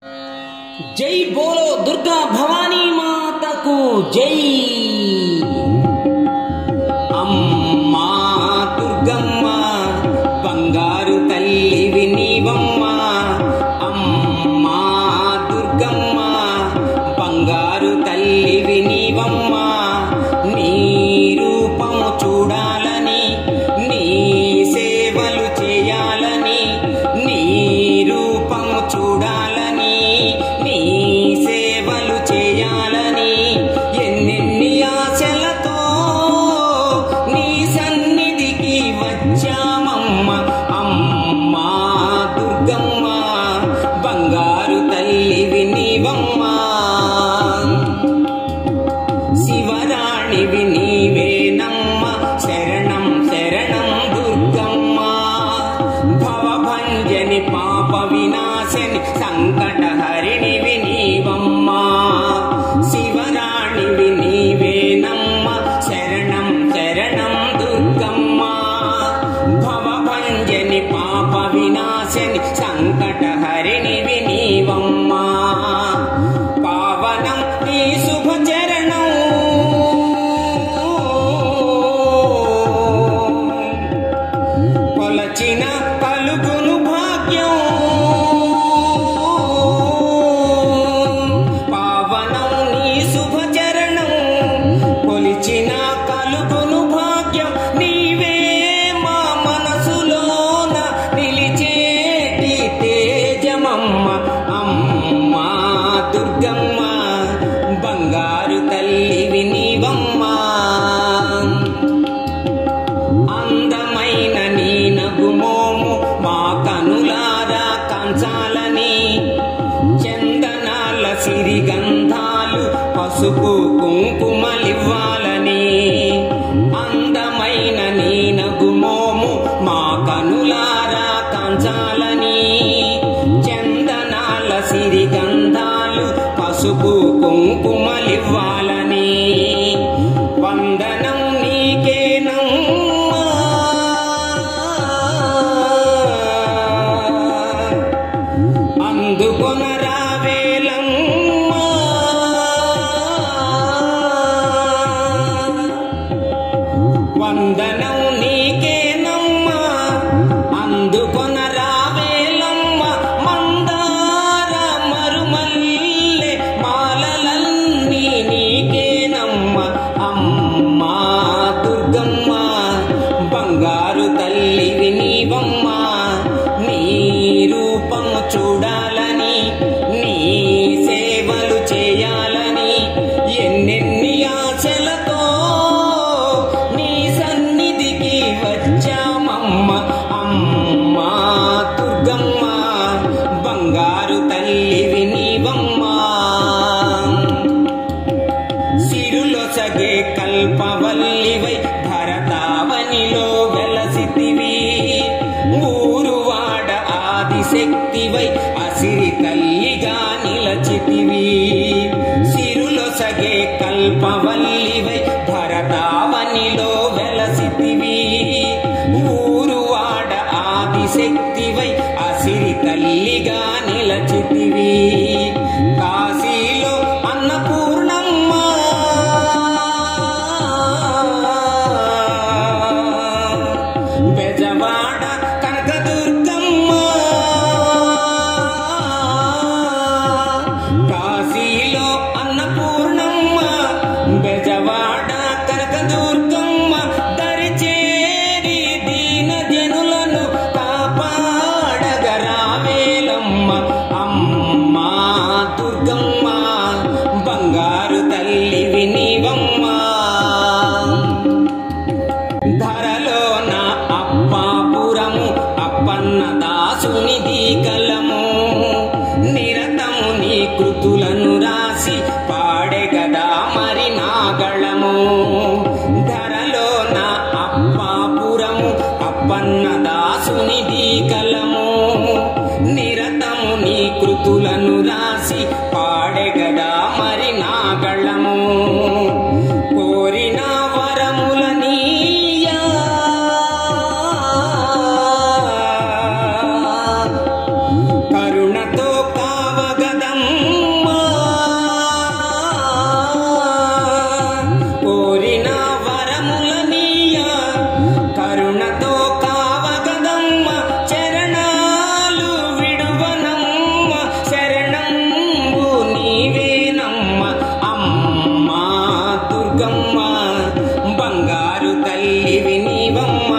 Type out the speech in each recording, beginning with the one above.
జై బోలో దుర్గా భవానీ మాతకు జై. అమ్మా దుర్గమ్మ బంగారు తల్లివి నీవమ్మ. అమ్మా దుర్గమ్మ బంగారు తల్లివి నీవమ్మ. నీ రూపము చూడాలని, నీ సేవలు చేయాలని, నీ రూపము చూడాలని, నీ సేవలు చేయాలని ఎన్నెన్ని ఆశలతో నీ సన్నిధికి వచ్చామమ్మ. అమ్మా దుర్గమ్మ బంగారు తల్లివి నీవమ్మ. శివరాణివి నీవేనమ్మ, శరణం శరణం దుర్గమ్మ. భవభంజని పాప వినాశని సంకటహరిణివి నీవమ్మ. శివరాణివి నీవేనమ్మ, శరణం శరణం దుర్గమ్మ. భవభంజని పాప వినాశని సంకటహరిణివి నీవమ్మ. పావనం నీ శుభచరణం, కొలచిన కలుగును భాగ్యం. పావనం నీ శుభచరణం, కొలిచిన కలుగును భాగ్యం. నీవే మా మనసులోన నిలిచేటి తేజమమ్మ. అమ్మా దుర్గమ్మ బంగారు తల్లివి నీవమ్మ. అందమైన నీ నగుమోము మా కనులారా కంచాలని, చందనాల సిరిగంధాలు పసుపు కుంకుమలివ్వాలని. అందమైన నీ నగుమోము మా కనులారా కంచాలని, చందనాల సిరిగంధాలు పసుపు కుంకుమలివ్వాలని. వందనం నీకేనమ్మా, అందుకొన రావేలమ్మా. వందనం నీకేనమ్మా, అందుకొన రావేలమ్మ. మందార మరుమల్లె మాలలన్నీ నీకేనమ్మ. అమ్మా దుర్గమ్మ బంగారు తల్లివి నీవమ్మ. నీ రూపము చూడాలని, నీ సేవలు చేయాలని ఎన్నెన్ని ఆశలతో నీ సన్నిధికి వచ్చామమ్మ. అమ్మా దుర్గమ్మ బంగారు తల్లివి నీవమ్మ. సిరులొసగే కల్పవల్లివై భరతావనిలో వెలసితివి. ఊరువాడ ఆదిశక్తివై అసిరి తల్లిగా నిలచితివి. సిరులొసగే కల్పవల్లివై భరతావనిలో వెలసితివి. ఊరువాడ ఆదిశక్తివై అసిరి తల్లిగా నిలచితివి. కాశీలో అన్నపూర్ణమ్మ, బెజవాడ కనకదుర్గమ్మ. కాశీలో అన్నపూర్ణమ్మ, బెజవాడ కనకదుర్గమ్మ. దరిచేరి దీన జనులను కాపాడగరావేలమ్మ. అమ్మా దుర్గమ్మ బంగారు తల్లివి నీవమ్మ. ధరలోన అప్పాపురము అప్పన్న దాసునిది కలము. నిరతము నీ కృతులను రాసి పాడే గదా మరి నాగళము. ధరలోన అప్పాపురము అప్పన్న దాసునిది కలము. నిరతము నీ కృతులను రాసి పాడే గదా మరి నాగళము. కోరిన వరములనీయా, కరుణతో కావగ కోరిన వరములనీయ కరుణతో కావగదమ్మ చరణాలు విడువనమ్మ శరణంబు నీవేనమ్మ అమ్మ దుర్గమ్మ బంగారు తల్లివి నీవమ్మ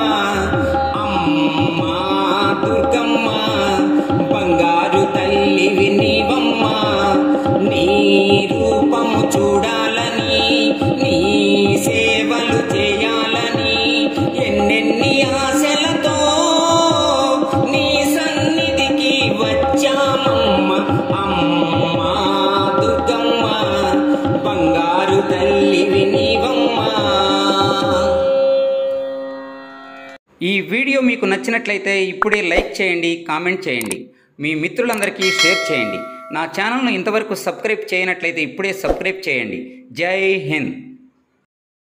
అమ్మ దుర్గమ్మ బంగారు తల్లివి నీవమ్మ నీ రూపము చూడాలని నీ సేవలు చేయాలని ఎన్నెన్ని ఆశలతో నీ సన్నిధికి వచ్చామమ్మ అమ్మ దుర్గమ్మ బంగారు తల్లివి నీవమ్మ. ఈ వీడియో మీకు నచ్చినట్లయితే ఇప్పుడే లైక్ చేయండి, కామెంట్ చేయండి, మీ మిత్రులందరికీ షేర్ చేయండి. నా ఛానల్ను ఇంతవరకు సబ్స్క్రైబ్ చేయనట్లయితే ఇప్పుడే సబ్స్క్రైబ్ చేయండి. జై హింద్.